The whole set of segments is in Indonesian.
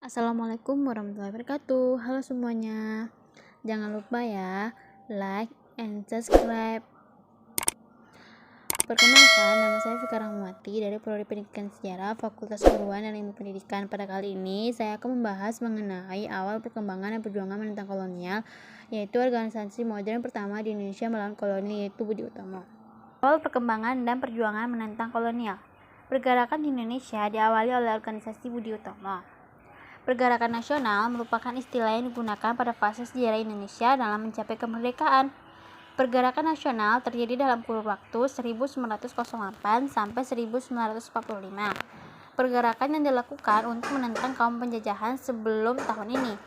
Assalamualaikum warahmatullahi wabarakatuh. Halo semuanya. Jangan lupa ya, like and subscribe. Perkenalkan, nama saya Fikar Rahmawati dari Prodi Pendidikan Sejarah Fakultas Keguruan dan Ilmu Pendidikan. Pada kali ini, saya akan membahas mengenai awal perkembangan dan perjuangan menentang kolonial, yaitu organisasi modern pertama di Indonesia melawan koloni, yaitu Budi Utomo. Awal perkembangan dan perjuangan menentang kolonial. Pergerakan di Indonesia diawali oleh organisasi Budi Utomo. Pergerakan nasional merupakan istilah yang digunakan pada fase sejarah Indonesia dalam mencapai kemerdekaan. Pergerakan nasional terjadi dalam kurun waktu 1908 sampai 1945. Pergerakan yang dilakukan untuk menentang kaum penjajahan sebelum tahun ini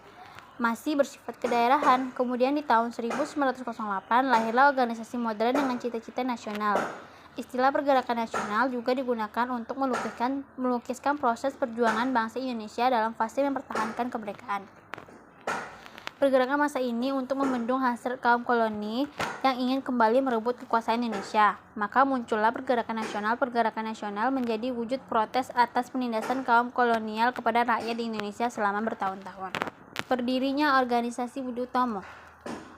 masih bersifat kedaerahan. Kemudian di tahun 1908 lahirlah organisasi modern dengan cita-cita nasional. Istilah pergerakan nasional juga digunakan untuk melukiskan proses perjuangan bangsa Indonesia dalam fase mempertahankan kemerdekaan. Pergerakan masa ini untuk membendung hasrat kaum koloni yang ingin kembali merebut kekuasaan Indonesia. Maka muncullah pergerakan nasional. Pergerakan nasional menjadi wujud protes atas penindasan kaum kolonial kepada rakyat di Indonesia selama bertahun-tahun. Berdirinya organisasi Budi Utomo.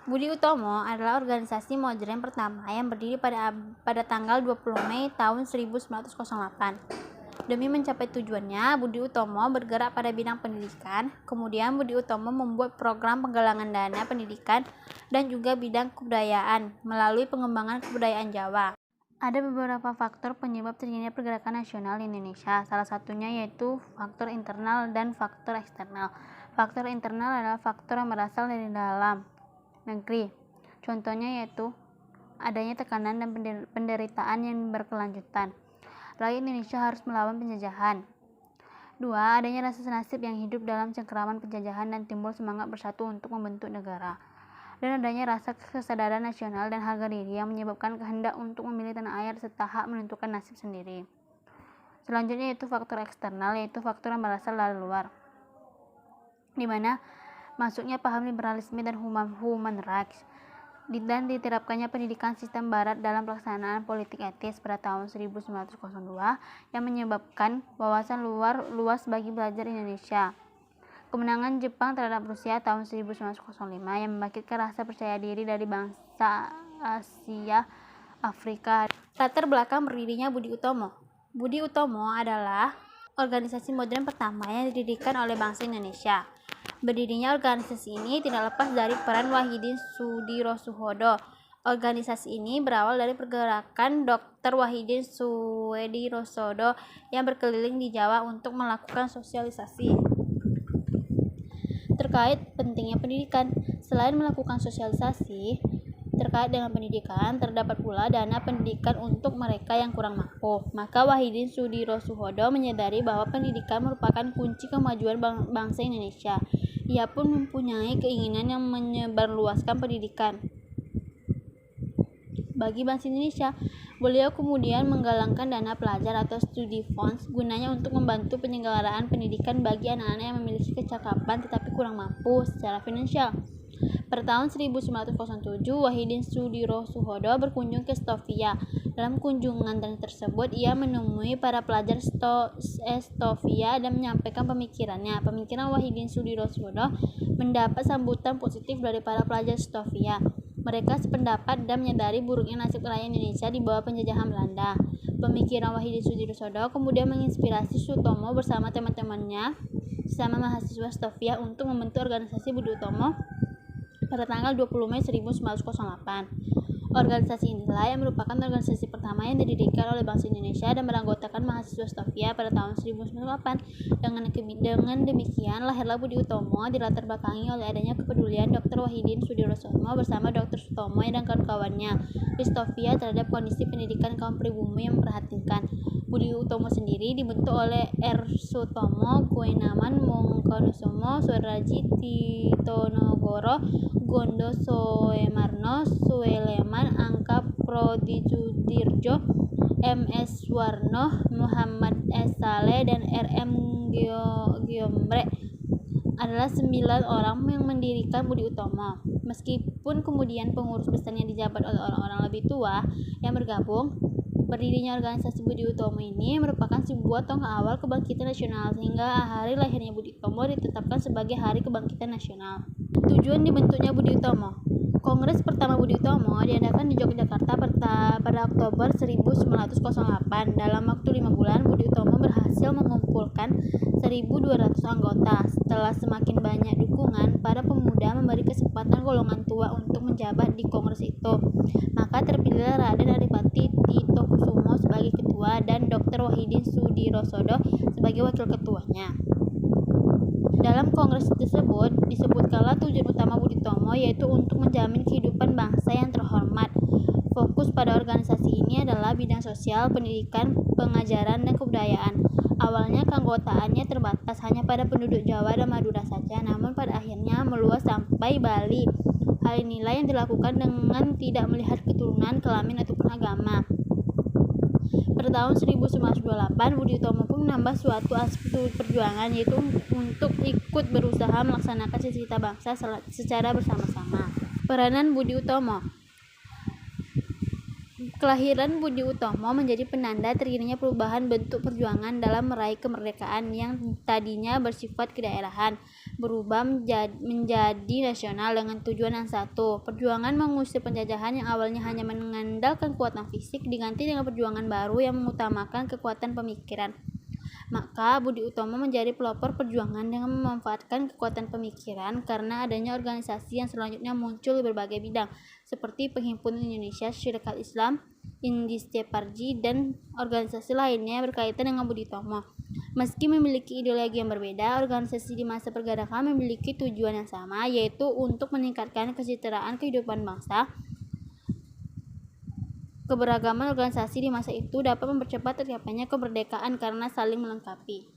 Budi Utomo adalah organisasi modern pertama yang berdiri pada tanggal 20 Mei tahun 1908. Demi mencapai tujuannya, Budi Utomo bergerak pada bidang pendidikan. Kemudian Budi Utomo membuat program penggalangan dana pendidikan dan juga bidang kebudayaan melalui pengembangan kebudayaan Jawa. Ada beberapa faktor penyebab terjadinya pergerakan nasional di Indonesia. Salah satunya yaitu faktor internal dan faktor eksternal. Faktor internal adalah faktor yang berasal dari dalam negeri. Contohnya yaitu adanya tekanan dan penderitaan yang berkelanjutan. Rakyat Indonesia harus melawan penjajahan. 2. Adanya rasa senasib yang hidup dalam cengkeraman penjajahan dan timbul semangat bersatu untuk membentuk negara. Dan adanya rasa kesadaran nasional dan harga diri yang menyebabkan kehendak untuk memilih tanah air serta hak menentukan nasib sendiri. Selanjutnya yaitu faktor eksternal, yaitu faktor yang berasal dari luar, di mana masuknya paham liberalisme dan human rights dan diterapkannya pendidikan sistem barat dalam pelaksanaan politik etis pada tahun 1902 yang menyebabkan wawasan luas bagi pelajar Indonesia. Kemenangan Jepang terhadap Rusia tahun 1905 yang membangkitkan rasa percaya diri dari bangsa Asia Afrika. Latar belakang berdirinya Budi Utomo. Budi Utomo adalah organisasi modern pertama yang didirikan oleh bangsa Indonesia. Berdirinya organisasi ini tidak lepas dari peran Wahidin Sudirosoehodo. Organisasi ini berawal dari pergerakan Dr. Wahidin Sudirosoehodo yang berkeliling di Jawa untuk melakukan sosialisasi terkait pentingnya pendidikan. Selain melakukan sosialisasi terkait dengan pendidikan, terdapat pula dana pendidikan untuk mereka yang kurang mampu. Maka Wahidin Sudirosoehodo menyadari bahwa pendidikan merupakan kunci kemajuan bangsa Indonesia. Ia pun mempunyai keinginan yang menyebarluaskan pendidikan bagi bangsa Indonesia. Beliau kemudian menggalangkan dana pelajar atau studi funds gunanya untuk membantu penyelenggaraan pendidikan bagi anak-anak yang memiliki kecakapan tetapi kurang mampu secara finansial. Pada tahun 1907, Wahidin Sudirosoehodo berkunjung ke Stovia. Dalam kunjungan tersebut, ia menemui para pelajar Stovia dan menyampaikan pemikirannya. Pemikiran Wahidin Sudirosoehodo mendapat sambutan positif dari para pelajar Stovia. Mereka sependapat dan menyadari buruknya nasib rakyat Indonesia di bawah penjajahan Belanda. Pemikiran Wahidin Sudirosoehodo kemudian menginspirasi Sutomo bersama teman-temannya sesama mahasiswa Stovia untuk membentuk organisasi Budi Utomo pada tanggal 20 Mei 1908. Organisasi inilah yang merupakan organisasi pertama yang didirikan oleh bangsa Indonesia dan beranggotakan mahasiswa Stovia pada tahun 1908. Dengan demikian, lahirlah Budi Utomo dilatar belakangi oleh adanya kepedulian Dr. Wahidin Sudirosoehodo bersama Dr. Sutomo dan kawan-kawannya di Stovia terhadap kondisi pendidikan kaum pribumi yang memperhatikan. Budi Utomo sendiri dibentuk oleh R. Sutomo, Guenaman, Mongkonosomo, Sudarji, Titonegoro, Gondo Soemarno, Sueleman, Angka Prodijuddirjo, M. S. Warno, Muhammad S. Saleh, dan R. M. Gyomre adalah 9 orang yang mendirikan Budi Utomo. Meskipun kemudian pengurus besarnya dijabat oleh orang-orang lebih tua yang bergabung, Berdirinya organisasi Budi Utomo ini merupakan sebuah tonggak awal kebangkitan nasional, sehingga hari lahirnya Budi Utomo ditetapkan sebagai Hari Kebangkitan Nasional. Tujuan dibentuknya Budi Utomo. Kongres pertama Budi Utomo diadakan di Yogyakarta pada Oktober 1908. Dalam waktu 5 bulan, Budi Utomo berhasil mengumpulkan 1.200 anggota. Setelah semakin banyak dukungan, para pemuda memberi kesempatan golongan tua untuk menjabat di kongres itu. Maka terpilihlah Raden Adipati Titokusumo sebagai ketua dan Dr. Wahidin Sudirosodo sebagai wakil ketuanya. Dalam kongres tersebut disebutkanlah tujuan utama Budi Utomo, yaitu untuk menjamin kehidupan bangsa yang terhormat. Fokus pada organisasi ini adalah bidang sosial, pendidikan, pengajaran, dan kebudayaan. Awalnya keanggotaannya terbatas hanya pada penduduk Jawa dan Madura saja, namun pada akhirnya meluas sampai Bali. Hal inilah yang dilakukan dengan tidak melihat keturunan, kelamin, ataupun agama. Pada tahun 1928, Budi Utomo pun menambah suatu aspek perjuangan, yaitu untuk ikut berusaha melaksanakan cita-cita bangsa secara bersama-sama. Peranan Budi Utomo. Kelahiran Budi Utomo menjadi penanda terjadinya perubahan bentuk perjuangan dalam meraih kemerdekaan yang tadinya bersifat kedaerahan, berubah menjadi nasional dengan tujuan yang satu. Perjuangan mengusir penjajahan yang awalnya hanya mengandalkan kekuatan fisik diganti dengan perjuangan baru yang mengutamakan kekuatan pemikiran. Maka Budi Utomo menjadi pelopor perjuangan dengan memanfaatkan kekuatan pemikiran karena adanya organisasi yang selanjutnya muncul di berbagai bidang seperti Perhimpunan Indonesia Syarikat Islam, Indisteparji, dan organisasi lainnya yang berkaitan dengan Budi Utomo. Meski memiliki ideologi yang berbeda, organisasi di masa pergerakan memiliki tujuan yang sama, yaitu untuk meningkatkan kesejahteraan kehidupan bangsa. Keberagaman organisasi di masa itu dapat mempercepat tercapainya kemerdekaan karena saling melengkapi.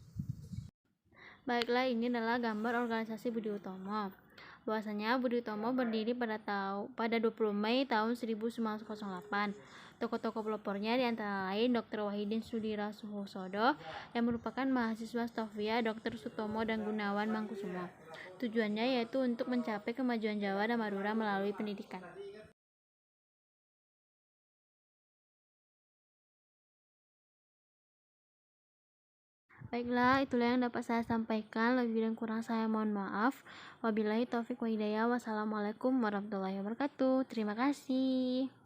Baiklah, ini adalah gambar organisasi Budi Utomo. Bahwasanya Budi Utomo berdiri pada 20 Mei tahun 1908. Tokoh-tokoh pelopornya diantara lain Dr. Wahidin Sudirosodo yang merupakan mahasiswa Stovia, Dr. Sutomo dan Gunawan Mangkusumo. Tujuannya yaitu untuk mencapai kemajuan Jawa dan Madura melalui pendidikan. Baiklah, itulah yang dapat saya sampaikan. Lebih dan kurang saya mohon maaf. Wabillahi taufik wa hidayah. Wassalamualaikum warahmatullahi wabarakatuh. Terima kasih.